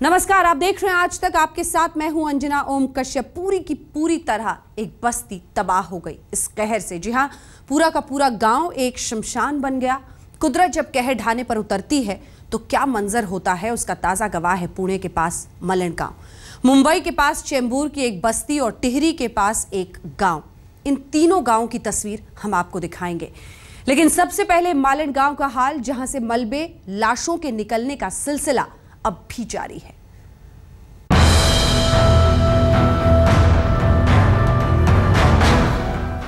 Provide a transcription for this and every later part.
नमस्कार, आप देख रहे हैं आज तक। आपके साथ मैं हूं अंजना ओम कश्यप। पूरी की पूरी तरह एक बस्ती तबाह हो गई इस कहर से। जी हां, पूरा का पूरा गांव एक शमशान बन गया। कुदरत जब कहर ढाने पर उतरती है तो क्या मंजर होता है, उसका ताजा गवाह है पुणे के पास मलण गांव, मुंबई के पास चेंबूर की एक बस्ती और टिहरी के पास एक गांव। इन तीनों गांवों की तस्वीर हम आपको दिखाएंगे, लेकिन सबसे पहले मालण गांव का हाल, जहां से मलबे लाशों के निकलने का सिलसिला अब भी जारी है।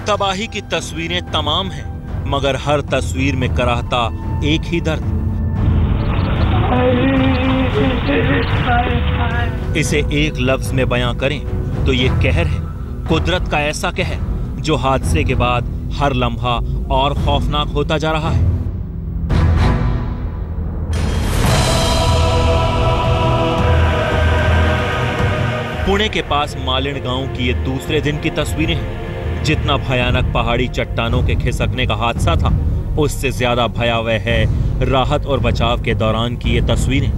तबाही की तस्वीरें तमाम हैं, मगर हर तस्वीर में कराहता एक ही दर्द। इसे एक लफ्ज में बयां करें तो ये कहर है, कुदरत का ऐसा कहर जो हादसे के बाद हर लम्हा और खौफनाक होता जा रहा है। पुणे के पास मालण गांव की ये दूसरे दिन की तस्वीरें हैं। जितना भयानक पहाड़ी चट्टानों के खिसकने का हादसा था, उससे ज्यादा भयावह है राहत और बचाव के दौरान की ये तस्वीरें।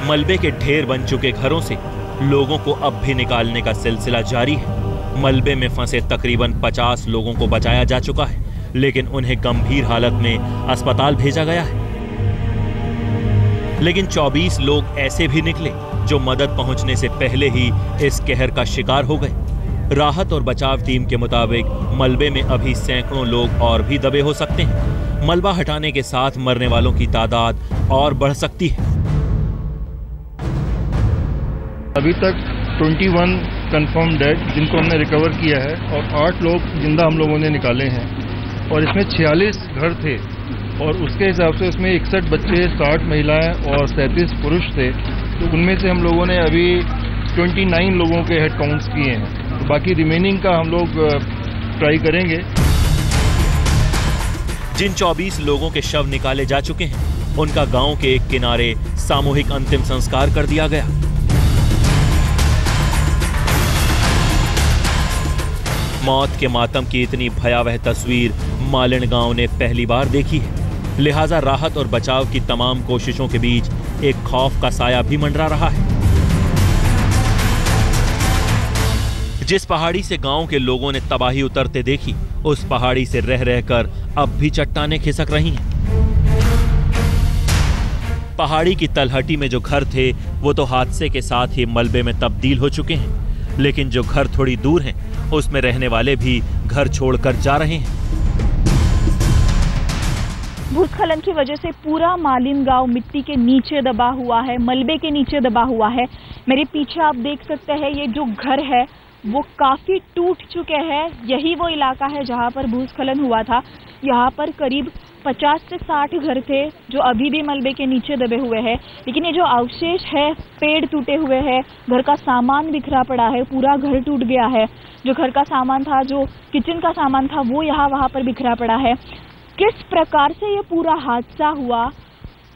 मलबे के ढेर बन चुके घरों से लोगों को अब भी निकालने का सिलसिला जारी है। मलबे में फंसे तकरीबन 50 लोगों को बचाया जा चुका है, लेकिन उन्हें गंभीर हालत में अस्पताल भेजा गया है। लेकिन 24 लोग ऐसे भी निकले जो मदद पहुंचने से पहले ही इस कहर का शिकार हो गए। राहत और बचाव टीम के मुताबिक मलबे में अभी सैकड़ों लोग और भी दबे हो सकते हैं। मलबा हटाने के साथ मरने वालों की तादाद और बढ़ सकती है। अभी तक 21 कंफर्म डेड जिनको हमने रिकवर किया है और 8 लोग जिंदा हम लोगों ने निकाले हैं, और इसमें 46 घर थे और उसके हिसाब से उसमें 61 बच्चे, 60 महिलाएं और 37 पुरुष थे। तो उनमें से हम लोगों ने अभी 29 लोगों के हेड काउंट्स किए हैं, तो बाकी रिमेनिंग का हम लोग ट्राई करेंगे। जिन 24 लोगों के शव निकाले जा चुके हैं, उनका गांव के एक किनारे सामूहिक अंतिम संस्कार कर दिया गया। मौत के मातम की इतनी भयावह तस्वीर मालण गांव ने पहली बार देखी है, लिहाजा राहत और बचाव की तमाम कोशिशों के बीच एक खौफ का साया भी मंडरा रहा है। जिस पहाड़ी से गांव के लोगों ने तबाही उतरते देखी, उस पहाड़ी से रह रहकर अब भी चट्टानें खिसक रही हैं। पहाड़ी की तलहटी में जो घर थे वो तो हादसे के साथ ही मलबे में तब्दील हो चुके हैं, लेकिन जो घर थोड़ी दूर हैं उसमें रहने वाले भी घर छोड़कर जा रहे हैं। भूस्खलन की वजह से पूरा मालण गांव मिट्टी के नीचे दबा हुआ है, मलबे के नीचे दबा हुआ है। मेरे पीछे आप देख सकते हैं, ये जो घर है वो काफी टूट चुके हैं। यही वो इलाका है जहां पर भूस्खलन हुआ था। यहाँ पर करीब 50 से 60 घर थे जो अभी भी मलबे के नीचे दबे हुए हैं, लेकिन ये जो अवशेष है, पेड़ टूटे हुए हैं, घर का सामान बिखरा पड़ा है, पूरा घर टूट गया है। जो घर का सामान था, जो किचन का सामान था, वो वहाँ पर बिखरा पड़ा है। किस प्रकार से ये पूरा हादसा हुआ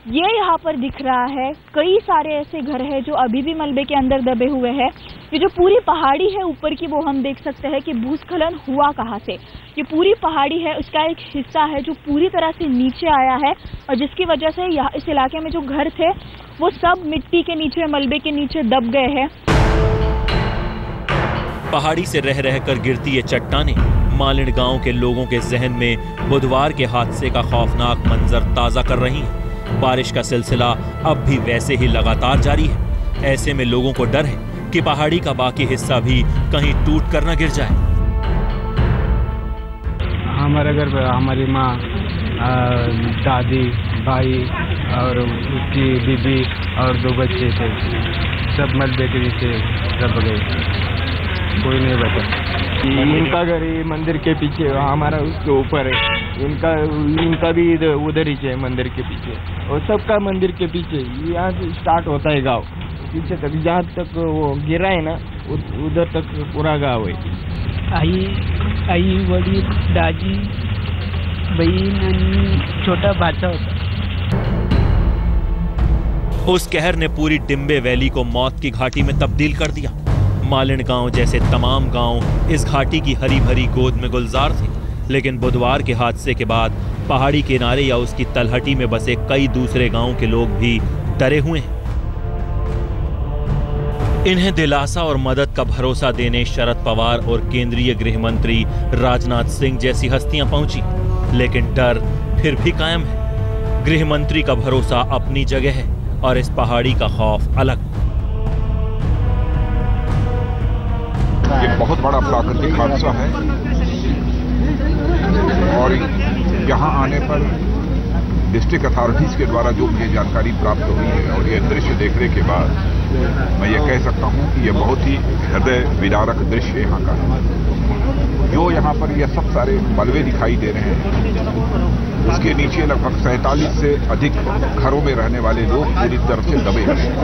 ये यहाँ पर दिख रहा है। कई सारे ऐसे घर हैं जो अभी भी मलबे के अंदर दबे हुए हैं। ये जो पूरी पहाड़ी है ऊपर की, वो हम देख सकते हैं कि भूस्खलन हुआ कहाँ से। ये पूरी पहाड़ी है, उसका एक हिस्सा है जो पूरी तरह से नीचे आया है, और जिसकी वजह से यहाँ इस इलाके में जो घर थे वो सब मिट्टी के नीचे, मलबे के नीचे दब गए हैं। पहाड़ी से रह रहकर गिरती ये चट्टानें मालण गांव के लोगों के जहन में बुधवार के हादसे का खौफनाक मंजर ताजा कर रही हैं। बारिश का सिलसिला अब भी वैसे ही लगातार जारी है। ऐसे में लोगों को डर है कि पहाड़ी का बाकी हिस्सा भी कहीं टूट कर न गिर जाए। हमारे घर पर हमारी माँ, दादी, भाई और उसकी बीबी और 2 बच्चे थे, सब मलबे के नीचे दब गए, कोई नहीं बचा। इनका घर मंदिर के पीछे, हमारा उसके ऊपर है। इनका भी उधर ही है, मंदिर के पीछे, और सबका मंदिर के पीछे। यहाँ से स्टार्ट होता है गांव, पीछे तक जहाँ तक वो गिरा है ना, उधर तक पूरा गांव है। आई वडील, दादी, बहीण आणि छोटा भाचा होता। उस कहर ने पूरी डिम्बे वैली को मौत की घाटी में तब्दील कर दिया। मालण गांव जैसे तमाम गांव इस घाटी की हरी भरी गोद में गुलजार थे, लेकिन बुधवार के हादसे के बाद पहाड़ी किनारे या उसकी तलहटी में बसे कई दूसरे गांव के लोग भी डरे हुए हैं। इन्हें दिलासा और मदद का भरोसा देने शरद पवार और केंद्रीय गृह मंत्री राजनाथ सिंह जैसी हस्तियां पहुंची, लेकिन डर फिर भी कायम है। गृह मंत्री का भरोसा अपनी जगह है और इस पहाड़ी का खौफ अलग। ये बहुत बड़ा प्राकृतिक हादसा है और यहाँ आने पर डिस्ट्रिक्ट अथॉरिटीज के द्वारा जो मुझे जानकारी प्राप्त हुई है और ये दृश्य देखने के बाद मैं ये कह सकता हूँ कि ये बहुत ही हृदय विदारक दृश्य यहाँ का है। जो यहाँ पर ये सब सारे मलबे दिखाई दे रहे हैं, उसके नीचे लगभग 47 से अधिक घरों में रहने वाले लोग पूरी तरह से दबे हुए हैं।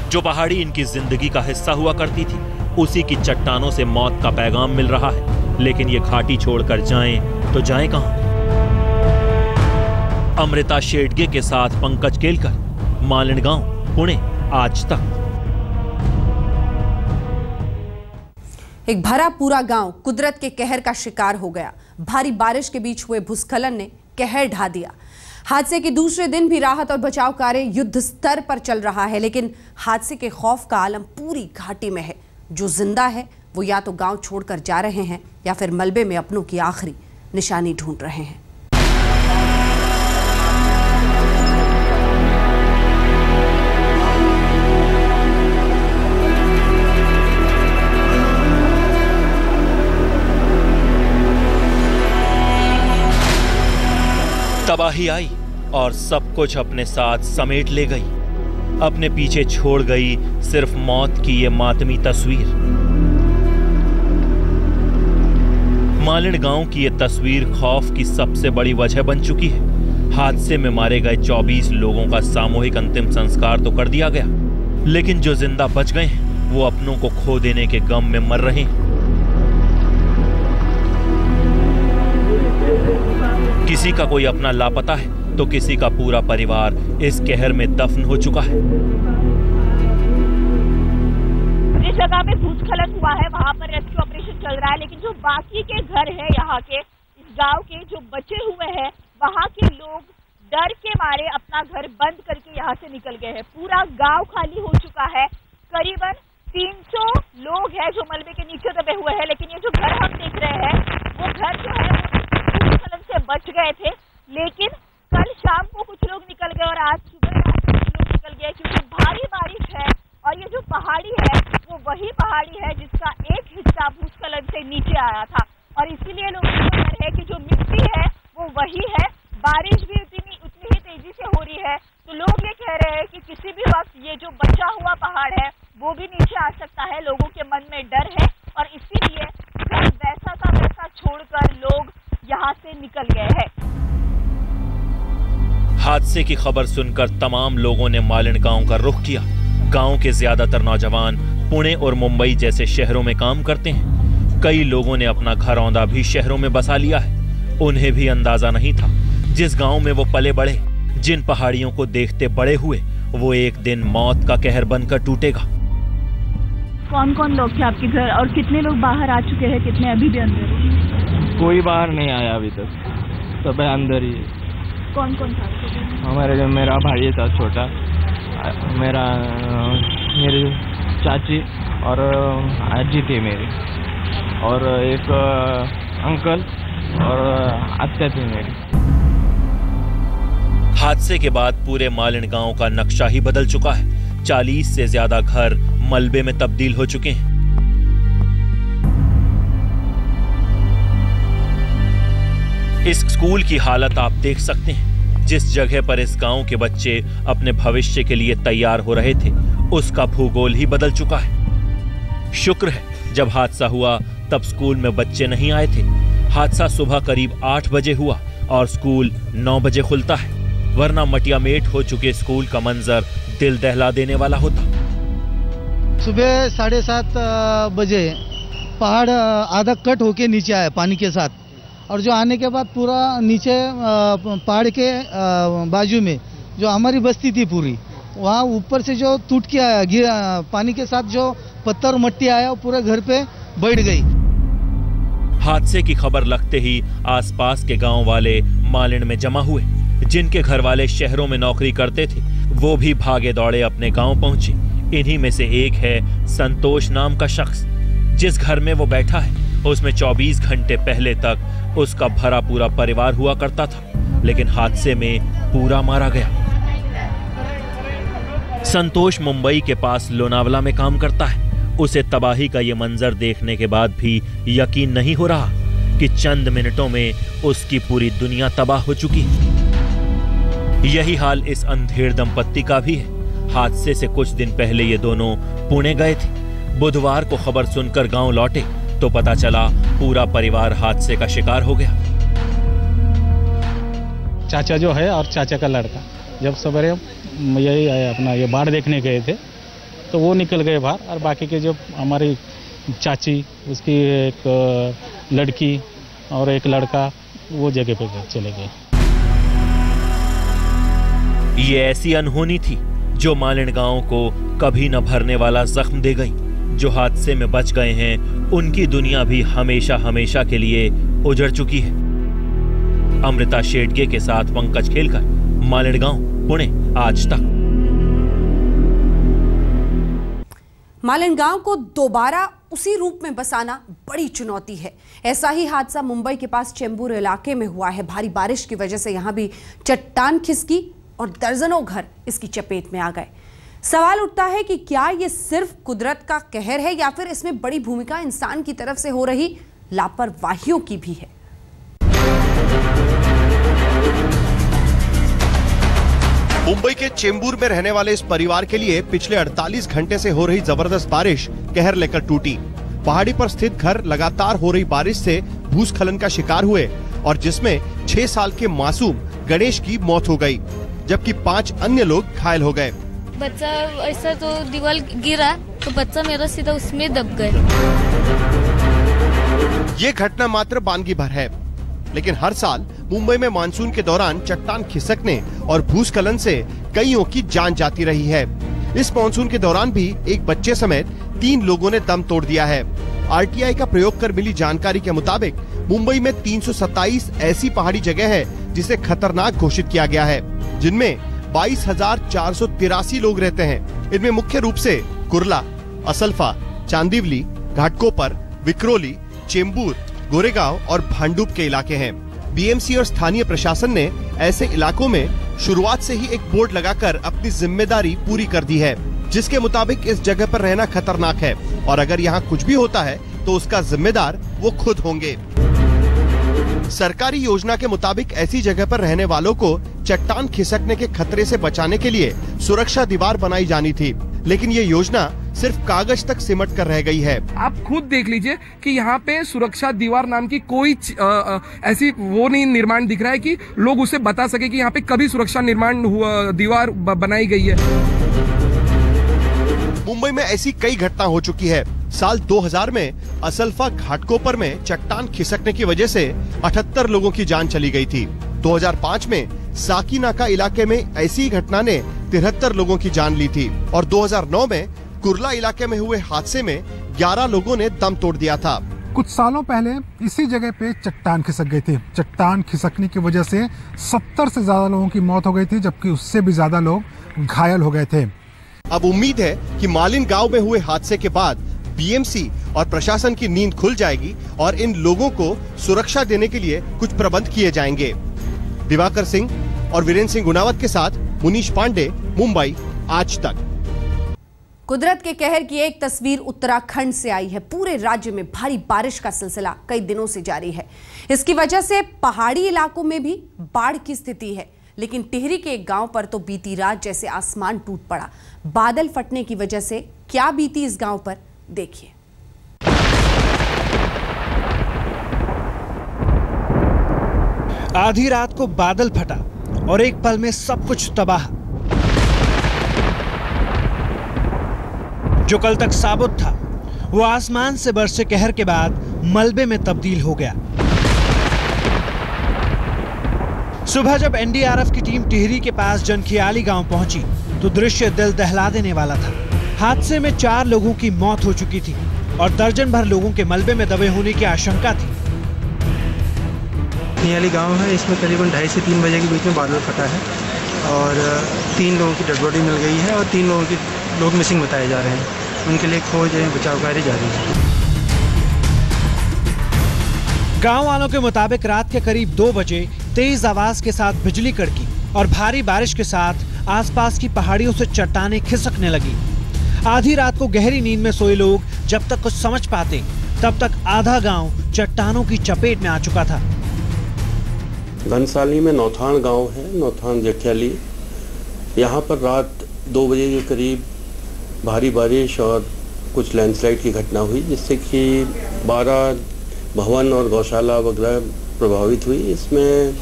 जो पहाड़ी इनकी जिंदगी का हिस्सा हुआ करती थी, उसी की चट्टानों से मौत का पैगाम मिल रहा है, लेकिन ये घाटी छोड़कर जाएं तो जाएं कहां? अमृता शेडगे के साथ पंकज केलकर, मालिनगांव, पुणे, आज तक। एक भरा पूरा गांव कुदरत के कहर का शिकार हो गया। भारी बारिश के बीच हुए भूस्खलन ने कहर ढा दिया। हादसे के दूसरे दिन भी राहत और बचाव कार्य युद्ध स्तर पर चल रहा है, लेकिन हादसे के खौफ का आलम पूरी घाटी में है। जो जिंदा है वो या तो गांव छोड़कर जा रहे हैं या फिर मलबे में अपनों की आखिरी निशानी ढूंढ रहे हैं। तबाही आई और सब कुछ अपने साथ समेट ले गई। अपने पीछे छोड़ गई सिर्फ मौत की ये मातमी तस्वीर। मालिन गांव की ये तस्वीर खौफ की सबसे बड़ी वजह बन चुकी है। हादसे में मारे गए 24 लोगों का सामूहिक अंतिम संस्कार तो कर दिया गया, लेकिन जो जिंदा बच गए हैं वो अपनों को खो देने के गम में मर रहे हैं। किसी का कोई अपना लापता है तो किसी का पूरा परिवार इस कहर में दफन हो चुका है। जिस जगह पे भूस्खलन हुआ है वहाँ पर रेस्क्यू ऑपरेशन चल रहा है, लेकिन जो बाकी के घर है यहाँ के, इस गांव के जो बचे हुए हैं, वहाँ के लोग डर के मारे अपना घर बंद करके यहाँ से निकल गए हैं। पूरा गांव खाली हो चुका है। करीबन 300 लोग हैं जो मलबे के नीचे दबे हुए हैं, लेकिन ये जो घर हम देख रहे हैं वो घर जो है भूस्खलन से बच गए थे, लेकिन कल शाम को कुछ लोग निकल गए और आज सुबह कुछ लोग निकल गए, क्योंकि भारी बारिश है और ये जो पहाड़ी है वो वही पहाड़ी है जिसका एक हिस्सा भूस्खलन से नीचे आया था, और इसीलिए लोगों को डर है कि जो मिट्टी है वो वही है। बारिश भी उतनी ही तेजी से हो रही है, तो लोग ये कह रहे हैं कि किसी भी वक्त ये जो बचा हुआ पहाड़ है वो भी नीचे आ सकता है। लोगों के मन में डर है और इसीलिए वैसा का वैसा छोड़कर लोग यहाँ से निकल गए हैं। हादसे की खबर सुनकर तमाम लोगों ने मालिन गांव का रुख किया। गांव के ज्यादातर नौजवान पुणे और मुंबई जैसे शहरों में काम करते हैं। कई लोगों ने अपना घरौंदा भी शहरों में बसा लिया है। उन्हें भी अंदाजा नहीं था जिस गांव में वो पले बढ़े, जिन पहाड़ियों को देखते बड़े हुए, वो एक दिन मौत का कहर बनकर टूटेगा। कौन कौन लोग थे आपके घर और कितने लोग बाहर आ चुके हैं, कितने अभी भी अंदर? कोई बाहर नहीं आया अभी तक, सब अंदर ही। कौन कौन था? हमारे जो मेरा भाई था छोटा, मेरी चाची और आजी थी मेरी, और एक अंकल और अत्या थी मेरी। हादसे के बाद पूरे मालिन गांव का नक्शा ही बदल चुका है। 40 से ज्यादा घर मलबे में तब्दील हो चुके हैं। इस स्कूल की हालत आप देख सकते हैं। जिस जगह पर इस गांव के बच्चे अपने भविष्य के लिए तैयार हो रहे थे, उसका भूगोल ही बदल चुका है। शुक्र है जब हादसा हुआ तब स्कूल में बच्चे नहीं आए थे। हादसा सुबह करीब 8 बजे हुआ और स्कूल 9 बजे खुलता है, वरना मटियामेट हो चुके स्कूल का मंजर दिल दहला देने वाला होता। सुबह 7:30 बजे पहाड़ आधा कट होके नीचे आया पानी के साथ, और जो आने के बाद पूरा नीचे पहाड़ के बाजू में जो हमारी बस्ती थी पूरी, वहाँ ऊपर से जो टूट के आया, गिरा पानी के साथ, जो पत्थर मट्टी आया वो पूरा घर पे बैठ गई। हादसे की खबर लगते ही आसपास के गांव वाले मालिन में जमा हुए। जिनके घर वाले शहरों में नौकरी करते थे वो भी भागे दौड़े अपने गांव पहुंचे। इन्हीं में से एक है संतोष नाम का शख्स। जिस घर में वो बैठा है उसमें 24 घंटे पहले तक उसका भरा पूरा परिवार हुआ करता था, लेकिन हादसे में पूरा मारा गया। संतोष मुंबई के पास लोनावला में काम करता है। उसे तबाही का ये मंजर देखने के बाद भी यकीन नहीं हो रहा कि चंद मिनटों में उसकी पूरी दुनिया तबाह हो चुकी है। यही हाल इस अंधेड़ दंपत्ति का भी है। हादसे से कुछ दिन पहले ये दोनों पुणे गए थे। बुधवार को खबर सुनकर गांव लौटे तो पता चला पूरा परिवार हादसे का शिकार हो गया। चाचा जो है और चाचा का लड़का जब सवेरे यही अपना ये बाढ़ देखने गए थे तो वो निकल गए बाहर, और बाकी के जो हमारी चाची, उसकी एक लड़की और एक लड़का वो जगह पे चले गए। ये ऐसी अनहोनी थी जो मालिन गांव को कभी न भरने वाला जख्म दे गई। जो हादसे में बच गए हैं उनकी दुनिया भी हमेशा हमेशा के लिए उजड़ चुकी है। अमृता शेडगे के साथ पंकज खेलकर, मालिन गांव, पुणे, आज तक। मालिन गांव को दोबारा उसी रूप में बसाना बड़ी चुनौती है। ऐसा ही हादसा मुंबई के पास चेंबूर इलाके में हुआ है। भारी बारिश की वजह से यहां भी चट्टान खिसकी और दर्जनों घर इसकी चपेट में आ गए। सवाल उठता है कि क्या ये सिर्फ कुदरत का कहर है या फिर इसमें बड़ी भूमिका इंसान की तरफ से हो रही लापरवाहियों की भी है। मुंबई के चेंबूर में रहने वाले इस परिवार के लिए पिछले 48 घंटे से हो रही जबरदस्त बारिश कहर लेकर टूटी। पहाड़ी पर स्थित घर लगातार हो रही बारिश से भूस्खलन का शिकार हुए और जिसमें 6 साल के मासूम गणेश की मौत हो गई, जबकि 5 अन्य लोग घायल हो गए। बच्चा ऐसा तो दीवार गिरा तो बच्चा मेरा सीधा उसमें दब गए। ये घटना मात्र बानगी भर है, लेकिन हर साल मुंबई में मानसून के दौरान चट्टान खिसकने और भूस्खलन से कईयों की जान जाती रही है। इस मानसून के दौरान भी एक बच्चे समेत 3 लोगों ने दम तोड़ दिया है। आरटीआई का प्रयोग कर मिली जानकारी के मुताबिक मुंबई में 327 ऐसी पहाड़ी जगह है जिसे खतरनाक घोषित किया गया है, जिनमें 22,483 लोग रहते हैं। इनमें मुख्य रूप से कुर्ला, असल्फा, चांदीवली, घाटकोपर, विक्रोली, चेंबूर, गोरेगांव और भांडुप के इलाके हैं। बीएमसी और स्थानीय प्रशासन ने ऐसे इलाकों में शुरुआत से ही एक बोर्ड लगाकर अपनी जिम्मेदारी पूरी कर दी है, जिसके मुताबिक इस जगह पर रहना खतरनाक है और अगर यहाँ कुछ भी होता है तो उसका जिम्मेदार वो खुद होंगे। सरकारी योजना के मुताबिक ऐसी जगह पर रहने वालों को चट्टान खिसकने के खतरे से बचाने के लिए सुरक्षा दीवार बनाई जानी थी, लेकिन ये योजना सिर्फ कागज तक सिमट कर रह गई है। आप खुद देख लीजिए कि यहाँ पे सुरक्षा दीवार नाम की कोई ऐसी वो नहीं निर्माण दिख रहा है कि लोग उसे बता सके कि यहाँ पे कभी सुरक्षा निर्माण हुआ दीवार बनाई गई है। मुंबई में ऐसी कई घटना हो चुकी है। साल 2000 में असल्फा घाटकोपर में चट्टान खिसकने की वजह से 78 लोगों की जान चली गई थी। 2005 में साकीनाका इलाके में ऐसी ही घटना ने 73 लोगों की जान ली थी और 2009 में कुर्ला इलाके में हुए हादसे में 11 लोगों ने दम तोड़ दिया था। कुछ सालों पहले इसी जगह पे चट्टान खिसक गई थी। चट्टान खिसकने की वजह से 70 से ज्यादा लोगों की मौत हो गई थी, जबकि उससे भी ज्यादा लोग घायल हो गए थे। अब उम्मीद है कि मालिन गांव में हुए हादसे के बाद बीएमसी और प्रशासन की नींद खुल जाएगी और इन लोगों को सुरक्षा देने के लिए कुछ प्रबंध किए जाएंगे। दिवाकर सिंह और वीरेंद्र सिंह गुनावत के साथ मुनीश पांडे, मुंबई, आज तक। कुदरत के कहर की एक तस्वीर उत्तराखंड से आई है। पूरे राज्य में भारी बारिश का सिलसिला कई दिनों से जारी है। इसकी वजह से पहाड़ी इलाकों में भी बाढ़ की स्थिति है, लेकिन टिहरी के एक गांव पर तो बीती रात जैसे आसमान टूट पड़ा। बादल फटने की वजह से क्या बीती इस गांव पर, देखिए। आधी रात को बादल फटा और एक पल में सब कुछ तबाह। जो कल तक साबुत था वो आसमान से बरसे कहर के बाद मलबे में तब्दील हो गया। सुबह जब एनडीआरएफ की टीम टिहरी के पास जनखियाली गांव पहुंची तो दृश्य दिल दहला देने वाला था। हादसे में 4 लोगों की मौत हो चुकी थी और दर्जन भर लोगों के मलबे में दबे होने की आशंका थी। नियाली गांव है, इसमें करीबन 2:30 से 3 बजे के बीच में बादल फटा है और 3 लोगों की डेड बॉडी मिल गई है और 3 लोग मिसिंग बताए जा रहे हैं। उनके लिए खोज एवं बचाव कार्य जारी है। गांव वालों के मुताबिक रात के करीब 2 बजे तेज आवाज के साथ बिजली कड़की और भारी बारिश के साथ आसपास की पहाड़ियों से चट्टानें खिसकने लगी। आधी रात को गहरी नींद में सोए लोग जब तक कुछ समझ पाते तब तक आधा गांव चट्टानों की चपेट में आ चुका था। घनसाली में नौथान गांव है, नौथान जखियाली। यहाँ पर रात 2 बजे के करीब भारी बारिश और कुछ लैंडस्लाइड की घटना हुई, जिससे कि 12 भवन और गौशाला वगैरह प्रभावित हुई। इसमें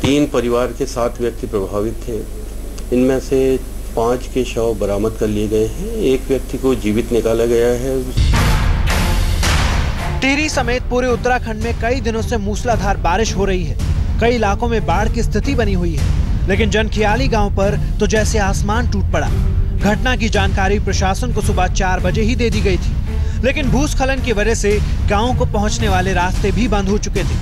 3 परिवार के 7 व्यक्ति प्रभावित थे। इनमें से 5 के शव बरामद कर लिए गए हैं। 1 व्यक्ति को जीवित निकाला गया है। टिहरी समेत पूरे उत्तराखंड में कई दिनों से मूसलाधार बारिश हो रही है। कई इलाकों में बाढ़ की स्थिति बनी हुई है, लेकिन जनखियाली गांव पर तो जैसे आसमान टूट पड़ा। घटना की जानकारी प्रशासन को सुबह 4 बजे ही दे दी गई थी, लेकिन भूस्खलन की वजह से गांव को पहुंचने वाले रास्ते भी बंद हो चुके थे।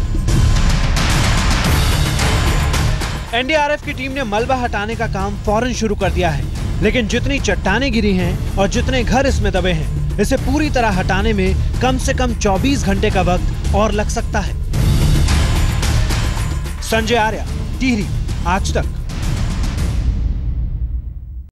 एनडीआरएफ की टीम ने मलबा हटाने का काम फौरन शुरू कर दिया है, लेकिन जितनी चट्टानें गिरी हैं और जितने घर इसमें दबे हैं, इसे पूरी तरह हटाने में कम से कम 24 घंटे का वक्त और लग सकता है। संजय आर्या, टिहरी, आज तक।